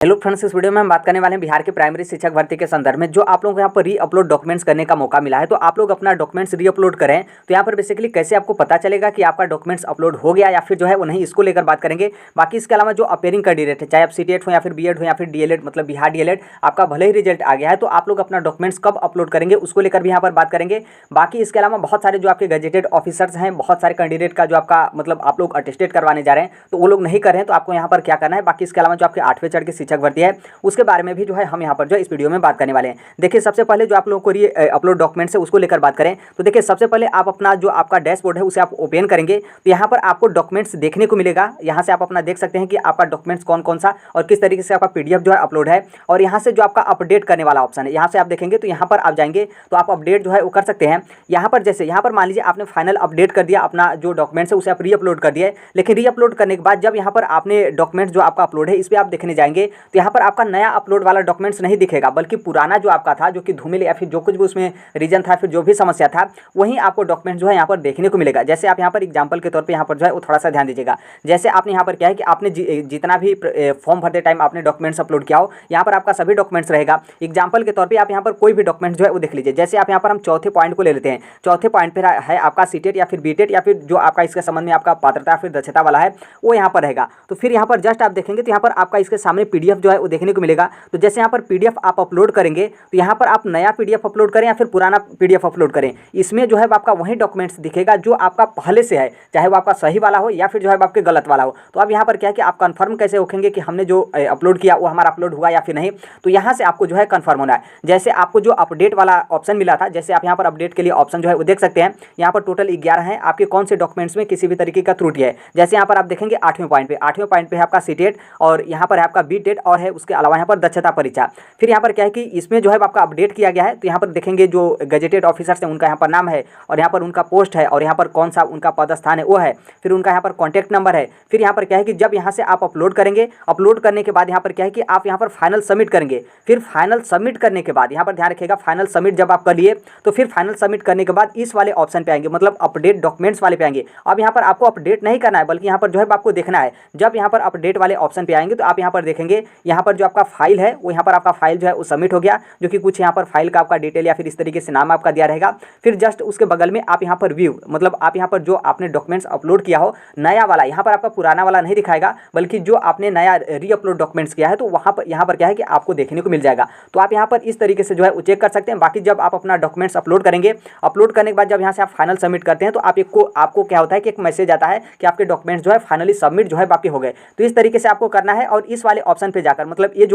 Hello friends, इस video में हम बात करने वाले हैं बिहार के प्राइमरी शिक्षक भर्ती के संदर्भ में। जो आप लोगों को यहाँ पर री अपलोड डॉक्यूमेंट्स करने का मौका मिला है, तो आप लोग अपना डॉक्यूमेंट्स री अपलोड करें तो यहाँ पर बेसिकली कैसे आपको पता चलेगा कि आपका डॉक्यूमेंट्स अपलोड हो गया या फिर जो है वो नहीं, इसको लेकर बात करेंगे। बाकी इसके अलावा जो अपेयरिंग कैंडिडेट है, चाहे आप सीटेट हो या फिर बीएड हो या फिर डीएलएड मतलब बिहार डीएलएड, आपका भले ही रिजल्ट आ गया है तो आप लोग अपना डॉक्यूमेंट्स कब अपलोड करेंगे उसको लेकर भी यहाँ पर बात करेंगे। बाकी इसके अलावा बहुत सारे जो आपके गजेटेड ऑफिसर्स हैं, बहुत सारे कैंडिडेट का जो आपका मतलब आप लोग अटेस्टेड करवाने जा रहे हैं तो वो लोग नहीं कर रहे हैं, तो आपको यहाँ पर क्या करना है। बाकी इसके अलावा जो आपके 8वें चरण की शिक्षक भर्ती है उसके बारे में भी जो है हम यहाँ पर जो इस वीडियो में बात करने वाले हैं। देखिए, सबसे पहले जो आप लोगों को री अपलोड डॉक्यूमेंट्स है उसको लेकर बात करें तो देखिए, सबसे पहले आप अपना जो आपका डैशबोर्ड है उसे आप ओपन करेंगे तो यहाँ पर आपको डॉक्यूमेंट्स देखने को मिलेगा। यहाँ से आप अपना देख सकते हैं कि आपका डॉक्यूमेंट्स कौन कौन सा और किस तरीके से आपका पीडीएफ जो है अपलोड है। और यहाँ से जो आपका अपडेट करने वाला ऑप्शन है, यहाँ से आप देखेंगे तो यहाँ पर आप जाएंगे तो आप अपडेट जो है वो कर सकते हैं। यहाँ पर जैसे यहाँ पर मान लीजिए आपने फाइनल अपडेट कर दिया, अपना जो डॉक्यूमेंट्स है उसे आप री अपलोड कर दिए, लेकिन री अपलोड करने के बाद जब यहाँ पर आपने डॉक्यूमेंट्स जो आपका अपलोड है इस पर आप देखने जाएंगे तो यहाँ पर आपका नया अपलोड वाला डॉक्यूमेंट्स नहीं दिखेगा, बल्कि पुराना जो आपका था, जो कि धूमिल या फिर जो कुछ भी उसमें रीजन था, फिर जो भी समस्या था, वहीं आपको डॉक्यूमेंट जो है यहाँ पर देखने को मिलेगा। जैसे आप यहाँ पर एग्जांपल के तौर पे यहाँ पर जो है वो थोड़ा सा ध्यान दीजिएगा। जैसे आपने यहाँ पर क्या है कि आपने जितना भी फॉर्म भरते टाइम आपने डॉक्यूमेंट्स अपलोड किया हो, यहाँ पर आपका सभी डॉक्यूमेंट्स रहेगा। एग्जाम्पल के तौर पर आप यहाँ पर कोई भी डॉक्यूमेंट जो है वो देख लीजिए। जैसे आप यहाँ पर हम चौथे पॉइंट को ले लेते हैं, चौथे पॉइंट पर है आपका सीटेट या फिर बीटेट या फिर जो आपका इसके संबंध में आपका पात्रता फिर दक्षता वाला है वो यहाँ पर रहेगा। तो फिर यहाँ पर जस्ट आप देखेंगे तो यहाँ पर आपका इसके सामने पीडीएफ जो है वो देखने को मिलेगा। तो जैसे यहाँ पर पीडीएफ आप अपलोड करेंगे तो यहाँ पर आप नया पीडीएफ अपलोड करें या फिर पुराना पीडीएफ अपलोड करें, इसमें जो है आपका वही डॉक्यूमेंट्स दिखेगा जो आपका पहले से है, चाहे वो आपका सही वाला हो या फिर जो है आपके गलत वाला हो। तो अब यहाँ पर क्या है कि आप कंफर्म कैसे होंगे कि हमने जो अपलोड किया वो हमारा अपलोड हुआ या फिर नहीं, तो यहाँ से आपको जो है कंफर्म होना है। जैसे आपको जो अपडेट वाला ऑप्शन मिला था, जैसे आप यहाँ पर अपडेट के लिए ऑप्शन जो है वो देख सकते हैं, यहाँ पर टोटल 11 है आपके कौन से डॉक्यूमेंट्स में किसी भी तरीके का त्रुटि है। जैसे यहाँ पर आप देखेंगे 8वें पॉइंट पे है आपका सीटेट और यहाँ पर है आपका बीटेट और है उसके अलावा यहाँ पर दक्षता परीक्षा। फिर यहाँ पर क्या है कि इसमें जो है आपका अपडेट किया गया है तो यहाँ पर देखेंगे जो गजेटेड ऑफिसर्स हैं उनका यहाँ पर नाम है और यहाँ पर उनका पोस्ट है और यहाँ पर कौन सा उनका पद स्थान है वो है, फिर उनका यहाँ पर कॉन्टैक्ट नंबर है। फिर यहाँ पर क्या है कि जब यहाँ से आप अपलोड करेंगे, अपलोड करने के बाद यहाँ पर क्या है कि आप यहाँ पर फाइनल सबमिट करेंगे। फिर फाइनल सबमिट करने के बाद यहाँ पर ध्यान रखिएगा, फाइनल सबमिट जब आप कर लिए तो फिर फाइनल सबमिट करने के बाद इस वाले ऑप्शन पे आएंगे, मतलब अपडेट डॉक्यूमेंट्स वाले पे आएंगे। अब यहाँ पर आपको अपडेट नहीं करना है, बल्कि यहाँ पर जो है आपको देखना है। जब यहाँ पर अपडेट वाले ऑप्शन पे आएंगे तो आप यहाँ पर देखेंगे यहाँ पर जो आपका फाइल है वो यहाँ पर आपका फाइल जो है वो सबमिट हो गया, जो कि कुछ यहाँ पर फाइल का आपका डिटेल या फिर इस तरीके से नाम आपका दिया रहेगा। फिर जस्ट उसके बगल में आप यहाँ पर व्यू, मतलब आप यहाँ पर जो आपने डॉक्यूमेंट्स अपलोड किया हो नया वाला, यहाँ पर आपका पुराना वाला नहीं दिखाएगा, बल्कि जो आपने नया री अपलोड डॉक्यूमेंट्स किया है तो वहाँ पर यहाँ पर क्या है कि आपको देखने को मिल जाएगा। तो आप यहाँ पर इस तरीके से जो है वो चेक कर सकते हैं। बाकी जब आप अपना डॉक्यूमेंट्स अपलोड करेंगे, अपलोड करने के बाद जब यहाँ से आप फाइनल सबमिट करते हैं तो आपको क्या होता है कि एक मैसेज आता है कि आपके डॉक्यूमेंट्स जो है फाइनली सबमिट जो है बाकी हो गए। तो इस तरीके से आपको करना है और इस वाले ऑप्शन पे जाकर, मतलब ये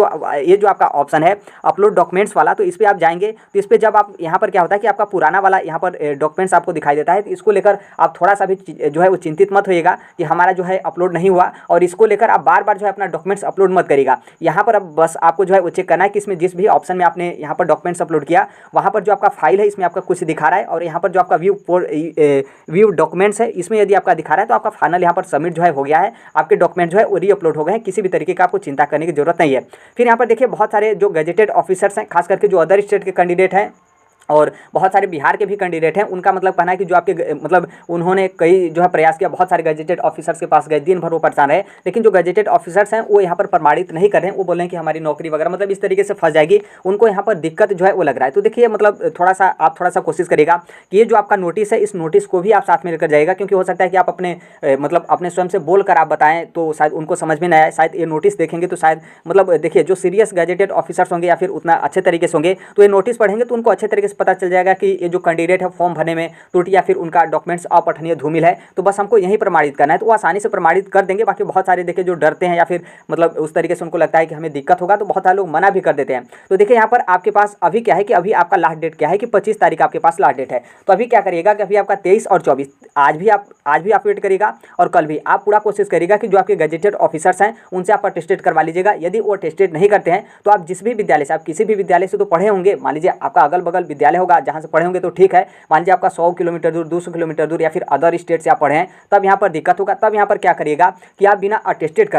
जो आपका ऑप्शन है अपलोड डॉक्यूमेंट्स वाला, तो इस पर आप जाएंगे तो इस पर जब आप यहाँ पर क्या होता है कि आपका पुराना वाला यहाँ पर डॉक्यूमेंट्स आपको दिखाई देता है, तो इसको लेकर आप थोड़ा सा भी जो है वो चिंतित मत होइएगा कि हमारा जो है अपलोड नहीं हुआ, और इसको लेकर आप बार बार जो है अपना डॉक्यूमेंट्स अपलोड मत करिएगा। यहाँ पर अब बस आपको जो है वो चेक करना है कि इसमें जिस भी ऑप्शन में आपने यहाँ पर डॉक्यूमेंट्स अपलोड किया वहाँ पर जो आपका फाइल है इसमें आपका कुछ दिखा रहा है, और यहाँ पर जो आपका व्यू डॉक्यूमेंट्स है इसमें यदि आपका दिखा रहा है तो आपका फाइनल यहाँ पर सबमिट जो है हो गया है, आपके डॉक्यूमेंट जो है वो री अपलोड हो गए हैं। किसी भी तरीके का आपको चिंता करने की जरूरत नहीं है। फिर यहाँ पर देखिए बहुत सारे जो गजेटेड ऑफिसर्स हैं, खास करके जो अदर स्टेट के कैंडिडेट हैं और बहुत सारे बिहार के भी कैंडिडेट हैं, उनका मतलब कहना है कि जो आपके मतलब उन्होंने कई जो है प्रयास किया, बहुत सारे गजेटेड ऑफिसर्स के पास गए, दिन भर वो परेशान रहे, लेकिन जो गजेटेड ऑफिसर्स हैं वो यहाँ पर प्रमाणित नहीं कर रहे हैं। वो बोल रहे हैं कि हमारी नौकरी वगैरह मतलब इस तरीके से फंस जाएगी, उनको यहाँ पर दिक्कत जो है वो लग रहा है। तो देखिए मतलब आप थोड़ा सा कोशिश करिएगा कि ये जो आपका नोटिस है इस नोटिस को भी आप साथ में लेकर जाइएगा, क्योंकि हो सकता है कि आप अपने स्वयं से बोल कर आप बताएं तो शायद उनको समझ में नहीं आए। शायद ये नोटिस देखेंगे तो शायद मतलब देखिए जो सीरियस गजेटेड ऑफिसर्स होंगे या फिर उतना अच्छे तरीके से होंगे तो ये नोटिस पढ़ेंगे तो उनको अच्छे तरीके से पता चल जाएगा कि ये जो कैंडिडेट है फॉर्म भरने में त्रुटि या फिर उनका डॉक्यूमेंट्स अपठनीय धूमिल है, तो बस हमको यही प्रमाणित करना है, तो वो आसानी से प्रमाणित कर देंगे। बाकी बहुत सारे देखिए जो डरते हैं या फिर मतलब उस तरीके से उनको लगता है कि हमें दिक्कत होगा, तो बहुत सारे लोग मना भी कर देते हैं। तो देखिए यहाँ पर आपके पास अभी क्या है कि अभी आपका लास्ट डेट क्या है कि 25 तारीख आपके पास लास्ट डेट है। तो अभी क्या करिएगा कि अभी आपका 23 और 24 आज भी आप वेट करिएगा और कल भी आप पूरा कोशिश करिएगा कि जो आपके गजेटेड ऑफिसर्स हैं उनसे आप अटेस्टेड करवा लीजिएगा। यदि वो अटेस्टेड नहीं करते हैं तो आप जिस भी विद्यालय से, आप किसी भी विद्यालय से तो पढ़े होंगे, मान लीजिए आपका अगल बगल विद्यालय विश्वविद्यालय होगा जहाँ से पढ़े होंगे तो ठीक है। मान लीजिए आपका 100 किलोमीटर दूर, 200 किलोमीटर दूर या फिर अदर स्टेट से आप पढ़े हैं, तब यहाँ पर दिक्कत होगा। तब यहाँ पर क्या करिएगा कि आप बिना अटेस्टेड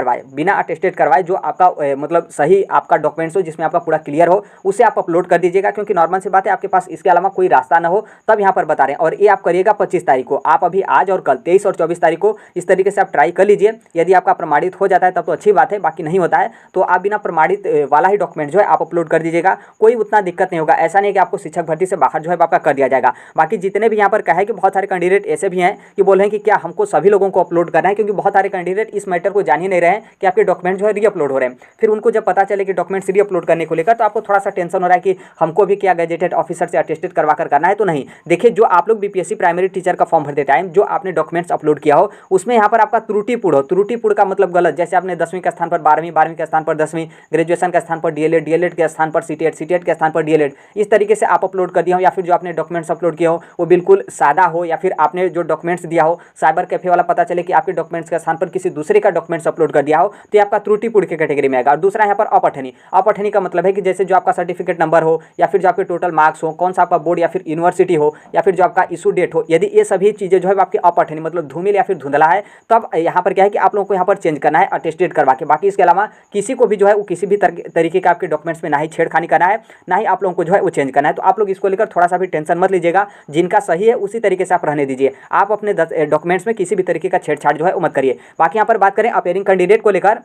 करवाए जो आपका मतलब सही आपका डॉक्यूमेंट्स हो, जिसमें आपका पूरा क्लियर हो, उसे आप अपलोड कर दीजिएगा। क्योंकि नॉर्मल सी बात है, आपके पास इसके अलावा कोई रास्ता ना हो, तब यहाँ पर बता रहे हैं। और ये आप करिएगा 25 तारीख को। आप अभी आज और कल 23 और 24 तारीख को इस तरीके से आप ट्राई कर लीजिए। यदि आपका प्रमाणित हो जाता है तब तो अच्छी बात है, बाकी नहीं होता है तो आप बिना प्रमाणित वाला ही डॉक्यूमेंट जो है आप अपलोड कर दीजिएगा। कोई उतना दिक्कत नहीं होगा। ऐसा नहीं है कि आपको शिक्षक भर्ती से बाहर जो है आपका कर दिया जाएगा। बाकी जितने भी यहाँ पर कहे कि बहुत सारे कैंडिडेट ऐसे भी हैं कि बोल रहे हैं कि क्या हमको सभी लोगों को अपलोड करना है, क्योंकि बहुत सारे कैंडिडेट इस मैटर को जान ही नहीं रहे हैं कि आपके डॉक्यूमेंट जो है री अपलोड हो रहे हैं। फिर उनको जब पता चले कि डॉक्यूमेंट्स री अपलोड करने को लेकर, तो आपको थोड़ा सा टेंशन हो रहा है कि हमको भी क्या गैजेटेड ऑफिसर से अटेस्टेड करवा कर करना है। तो नहीं, देखिए जो आप लोग बीपीएससी प्राइमरी टीचर का फॉर्म भरते टाइम जो आपने डॉक्यूमेंट्स अपलोड किया हो, उसमें यहाँ पर आपका त्रुटिपूर्ण हो। त्रुटिपूर्ण का मतलब गलत, जैसे आपने 10वीं के स्थान पर 12वीं, 12वीं के स्थान पर 10वीं, ग्रेजुएशन के स्थान पर डीएलएड, डीएलएड के स्थान पर सीटेट, सीटेट के स्थान पर डीएलएड, इस तरीके से आप अपलोड कर दिया हो। या फिर जो आपने डॉक्यूमेंट्स अपलोड किया हो वो बिल्कुल सादा हो, या फिर आपने जो डॉक्यूमेंट्स दिया हो साइबर कैफे वाला पता चले कि आपके डॉक्यूमेंट्स के स्थान पर किसी दूसरे का डॉक्यूमेंट्स अपलोड कर दिया हो, तो ये आपका त्रुटिपूर्ण की कैटेगरी में आएगा। और दूसरा यहाँ पर अपठनी। अपठनी का मतलब है कि जैसे जो आपका सर्टिफिकेट नंबर हो, या फिर जो आपके टोटल मार्क्स हो, कौन सा आपका बोर्ड या फिर यूनिवर्सिटी हो, या फिर जो आपका इशू डेट हो, यदि ये सभी चीज़ें जो है आपकी अपठनी मतलब धूमिल या फिर धुंधला है, तब यहाँ पर क्या है कि आप लोगों को यहाँ पर चेंज करना है अटेस्टेड करवा के। बाकी इसके अलावा किसी को भी जो है वो किसी भी तरीके का आपके डॉक्यूमेंट्स में ना ही छेड़खानी करना है, ना ही आप लोगों को जो है वो चेंज करना है। तो आप लोग इसको लेकर थोड़ा सा भी टेंशन मत लीजिएगा। जिनका सही है उसी तरीके से आप रहने दीजिए। आप अपने डॉक्यूमेंट्स में किसी भी तरीके का छेड़छाड़ जो है वो मत करिए। बाकी यहाँ पर बात करें अपेयरिंग कैंडिडेट को लेकर,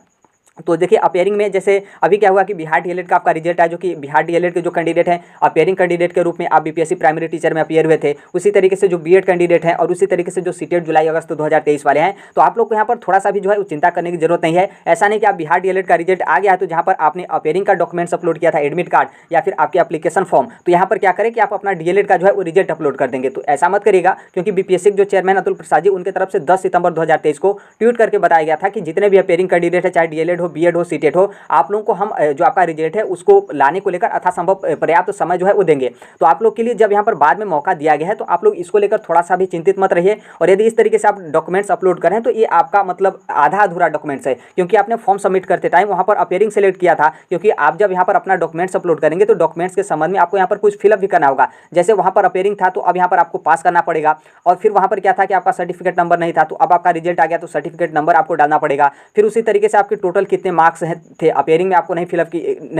तो देखिए अपेयरिंग में जैसे अभी क्या हुआ कि बिहार डीएलएड का आपका रिजल्ट आया, जो कि बिहार डीएलएड के जो कैंडिडेट हैं अपेयरिंग कैंडिडेट के रूप में आप बीपीएससी प्राइमरी टीचर में अपेयर हुए थे, उसी तरीके से जो बीएड कैंडिडेट हैं और उसी तरीके से जो सीटेट जुलाई अगस्त 2023 वाले हैं, तो आप लोग को यहाँ पर थोड़ा सा भी जो है चिंता करने की जरूरत नहीं है। ऐसा नहीं कि आप बिहार डीएलएड का रिजल्ट आ गया है तो जहाँ पर आपने अपेयरिंग का डॉक्यूमेंट्स अपलोड किया था, एडमिट कार्ड या फिर आपके एप्लीकेशन फॉर्म, तो यहाँ पर क्या करें कि आप अपना डीएलएड का जो है वो रिजल्ट अपलोड कर देंगे। तो ऐसा मत करिएगा, क्योंकि बीपीएससी के जो चेयरमैन अतुल प्रसाद जी, उनके तरफ से 10 सितंबर 2023 को ट्वीट करके बताया गया था कि जितने भी अपेयरिंग कैंडिडेट है, चाहे डीएलएड हो, बीएड हो, सीटेट हो, आप लोगों को हम जो आपका रिजल्ट है उसको लाने को लेकर अथासंभव पर्याप्त समय जो है वो देंगे। तो आप लोग के लिए जब यहाँ पर बाद में मौका दिया गया है, तो आप लोग इसको लेकर थोड़ा सा भी चिंतित मत रहिए। और यदि इस तरीके से आप डॉक्यूमेंट्स अपलोड करें तो ये आपका मतलब आधा अधूरा डॉक्यूमेंट्स है, क्योंकि आपने फॉर्म सबमिट करते टाइम वहाँ पर अपेयरिंग सेलेक्ट किया था। क्योंकि आप जब यहाँ पर अपना डॉक्यूमेंट्स अपलोड करेंगे तो डॉक्यूमेंट्स के संबंध में आपको यहाँ पर कुछ फिलअप भी करना होगा। जैसे वहाँ पर अपेयरिंग था तो अब यहाँ पर आपको पास करना पड़ेगा। और फिर वहाँ पर क्या था कि आपका सर्टिफिकेट नंबर नहीं था, तो अब आपका रिजल्ट आ गया तो सर्टिफिकेट नंबर आपको डालना पड़ेगा। फिर उसी तरीके से आपके टोटल कितने मार्क्स थे अपेयरिंग में, आपको नहीं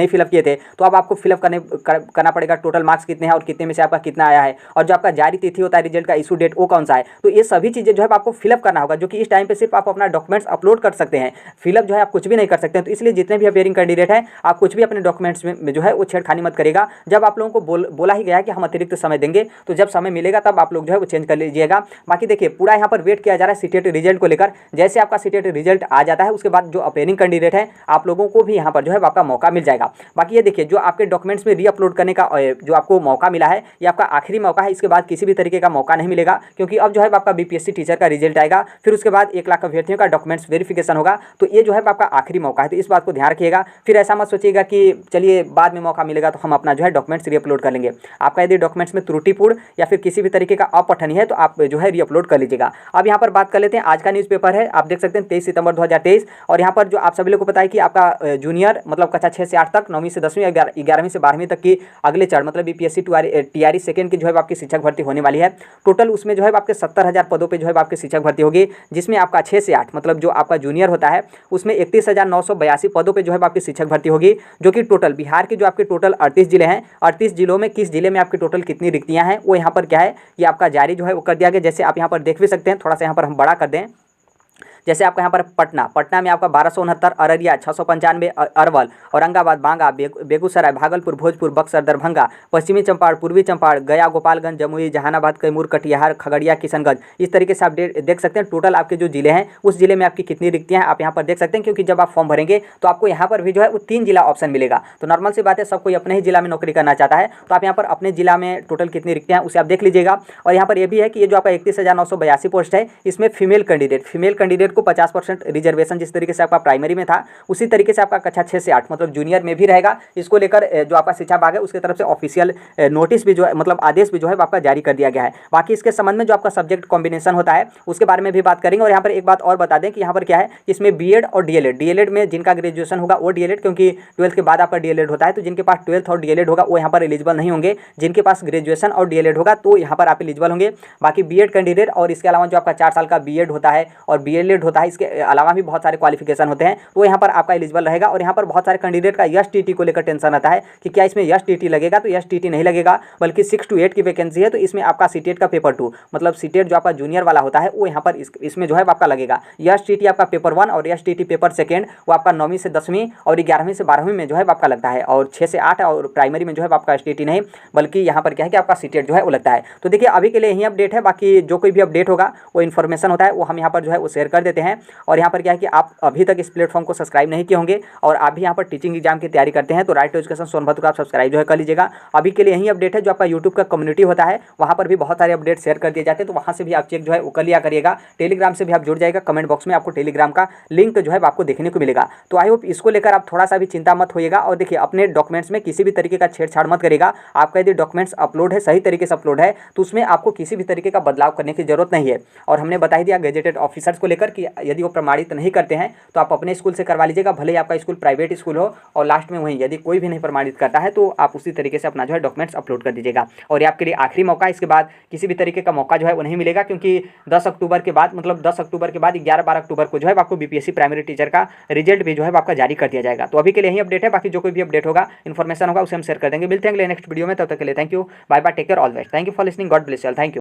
फिलअप किए थे, तो अब आपको फिलअप करना पड़ेगा टोटल मार्क्स कितने हैं और कितने में से आपका कितना आया है, और जो आपका जारी तिथि होता है रिजल्ट का, इशू डेट, वो कौन सा है। तो ये सभी चीज़ें जो है आपको फिलअप करना होगा, जो कि इस टाइम पे सिर्फ आप अपना डॉक्यूमेंट्स अपलोड कर सकते हैं। फिलअप जो है आप कुछ भी नहीं कर सकते हैं। तो इसलिए जितने भी अपेयरिंग कैंडिडेट हैं, आप कुछ भी अपने डॉक्यूमेंट्स में जो है वो छेड़खानी मत करेगा। जब आप लोगों को बोला ही गया है कि हम अतिरिक्त समय देंगे, तो जब समय मिलेगा तब आप लोग जो है वो चेंज कर लीजिएगा। बाकी देखिए पूरा यहाँ पर वेट किया जा रहा है सीटेट रिजल्ट को लेकर। जैसे आपका सीटेट रिजल्ट आ जाता है उसके बाद जो अपेयरिंग कैंडिडेट है आप लोगों को भी यहाँ पर जो है आपका मौका मिल जाएगा। बाकी ये देखिए जो आपके डॉक्यूमेंट्स में री अपलोड करने का जो आपको मौका मिला है, ये आपका आखिरी मौका है। इसके बाद किसी भी तरीके का मौका नहीं मिलेगा, क्योंकि अब जो है आपका बीपीएससी टीचर का रिजल्ट आएगा, फिर उसके बाद 1 लाख अभ्यर्थियों का डॉक्यूमेंट्स वेरिफिकेशन होगा। तो ये जो है आपका आखिरी मौका है, तो इस बात को ध्यान रखिएगा। फिर ऐसा मत सोचिएगा कि चलिए बाद में मौका मिलेगा तो हम अपना जो है डॉक्यूमेंट्स री अपलोड कर लेंगे। आपका यदि डॉक्यूमेंट्स में त्रुटिपूर्ण या फिर किसी भी तरीके का अपठनी है तो आप जो है री अपलोड कर लीजिएगा। अब यहाँ पर बात कर लेते हैं, आज का न्यूज़पेपर है, आप देख सकते हैं 23 सितंबर 2023। और यहाँ पर जो आप सभी लोग को पता है कि आपका जूनियर मतलब कक्षा 6 से 8 तक, 9वीं से 10वीं, 11वीं से 12वीं तक की अगले चरण मतलब बीपीएससी टीआरई सेकंड की जो है आपकी शिक्षक भर्ती होने वाली है। टोटल उसमें जो है आपके 70,000 पदों पे जो है आपकी शिक्षक भर्ती होगी, जिसमें आपका 6 से 8 मतलब जो आपका जूनियर होता है उसमें 31,982 पदों पे जो है आपकी शिक्षक भर्ती होगी। जो कि टोटल बिहार के जो आपके टोटल 38 जिले हैं, 38 जिलों में किस जिले में आपके टोटल कितनी रिक्तियाँ हैं वो यहाँ पर क्या है ये आपका जारी जो है वो कर दिया गया। जैसे आप यहाँ पर देख भी सकते हैं, थोड़ा सा यहाँ पर हम बड़ा कर दें। जैसे आपका यहाँ पर पटना में आपका 1269, अररिया 695, अरवल, औरंगाबाद, बांका, बेगूसराय, भागलपुर, भोजपुर, बक्सर, दरभंगा, पश्चिमी चंपारण, पूर्वी चंपारण, गया, गोपालगंज, जमुई, जहानाबाद, कैमूर, कटिहार, खगड़िया, किशनगंज, इस तरीके से आप देख सकते हैं टोटल आपके जो जिले हैं उस जिले में आपकी कितनी रिक्तियाँ हैं आप यहाँ पर देख सकते हैं। क्योंकि जब आप फॉर्म भरेंगे तो आपको यहाँ पर भी जो है वो 3 जिला ऑप्शन मिलेगा। तो नॉर्मल सी बात है, सब कोई अपने ही जिला में नौकरी करना चाहता है, तो आप यहाँ पर अपने जिला में टोटल कितनी रिक्तियाँ हैं उसे आप देख लीजिएगा। और यहाँ पर ये भी है कि ये जो आपका 31,982 पोस्ट है इसमें फीमेल कैंडिडेट सब्जेक्ट को 50% रिजर्वेशन जिस तरीके से आपका प्राइमरी में था उसी तरीके से आपका कक्षा 6 से 8 मतलब जूनियर में भी रहेगा। इसको लेकर जो आपका शिक्षा विभाग है उसकी तरफ से ऑफिशियल नोटिस भी जो है मतलब आदेश भी जो है आपका जारी कर दिया गया है। बाकी इसके संबंध में जो आपका सब्जेक्ट कॉम्बिनेशन होता है उसके बारे में भी बात करेंगे। और यहाँ पर एक बात और बता दें कि यहाँ पर क्या है कि इसमें बीएड और डीएलएड में जिनका ग्रेजुएशन होगा वो डीएलएड, क्योंकि 12th के बाद आपका डीएलएड होता है तो जिनके पास 12th और डीएलएड होगा वो यहाँ पर एलिजिबल नहीं होंगे। जिनके पास ग्रेजुएशन और डीएलएड होगा तो यहाँ पर आप एलिजिबल होंगे। बाकी बीएड कैंडिडेट और इसके अलावा जो आपका 4 साल का बीएड होता है और बीएलएड होता है, इसके अलावा भी बहुत सारे क्वालिफिकेशन होते हैं तो यहाँ पर आपका एलिजिबल रहेगा। और यहाँ पर बहुत सारे कैंडिडेट का एसटीटी को लेकर टेंशन आता है कि क्या इसमें एसटीटी लगेगा, तो एसटीटी नहीं लगेगा बल्कि 6 to 8 की वैकेंसी है। तो इसमें आपका सीटेट का पेपर 2 मतलब सीटेट जो आपका जूनियर वाला होता है वो यहाँ पर इसमें जो है आपका लगेगा। एसटीटी आपका पेपर 1 और एसटीटी पेपर 2 वो आपका 9वीं से 10वीं और 11वीं से 12वीं में जो है आपका लगता है। और 6 से 8 और प्राइमरी में जो है आपका एसटीटी नहीं बल्कि यहाँ पर क्या है कि आपका सीटेट जो है वो लगता है। तो देखिए अभी के लिए यही अपडेट है, बाकी जो कोई भी अपडेट होगा वो इन्फॉर्मेशन होता है वो हम यहाँ पर जो है वो शेयर कर देते हैं। और यहाँ पर क्या है कि आप अभी तक इस प्लेटफॉर्म को सब्सक्राइब नहीं किए होंगे और आप भी यहाँ पर टीचिंग एग्जाम की तैयारी करते हैं तो राइट टू एजुकेशन सोनभद्र को आप सब्सक्राइब जो है कर लीजिएगा। अभी के लिए यही अपडेट है। जो आपका यूट्यूब का कम्युनिटी होता है वहाँ पर भी बहुत सारे अपडेट शेयर कर दिए जाते हैं तो वहाँ से भी आप चेक जो है वो कर लिया करिएगा। टेलीग्राम से भी आप जुड़ जाएगा, कमेंट बॉक्स में आपको टेलीग्राम का लिंक जो है आपको देखने को मिलेगा। तो आई होप इसको लेकर आप थोड़ा सा भी चिंता मत होइएगा। और देखिए अपने डॉक्यूमेंट्स में किसी भी तरीके का छेड़छाड़ मत करेगा। आपका यदि डॉक्यूमेंट्स अपलोड है सही तरीके से अपलोड है तो उसमें आपको किसी भी तरीके का बदलाव करने की जरूरत नहीं है। और हमने बता ही दिया गेजेटेड ऑफिसर्स को लेकर कि यदि वो प्रमाणित नहीं करते हैं तो आप अपने स्कूल से करवा लीजिएगा, भले ही आपका स्कूल प्राइवेट स्कूल हो। और लास्ट में वहीं यदि कोई भी नहीं प्रमाणित करता है तो आप उसी तरीके से अपना जो है डॉक्यूमेंट्स अपलोड कर दीजिएगा। और ये आपके लिए आखिरी मौका, इसके बाद किसी भी तरीके का मौका जो है वो नहीं मिलेगा, क्योंकि 10 अक्टूबर के बाद मतलब 10 अक्टूबर के बाद 11-12 अक्टूबर को जो है आपको बीपीएससी प्राइमरी टीचर का रिजल्ट भी जो है आपका जारी कर दिया जाएगा। तो अभी के लिए यही अपडेट है, बाकी जो कोई भी अपडेट होगा इन्फॉर्मेशन होगा उसे हम शेयर कर देंगे। मिलते हैं अगले नेक्स्ट वीडियो में, तब तक के लिए thank you, bye bye, take care, all best, thank you for listening, God bless you all, thank you.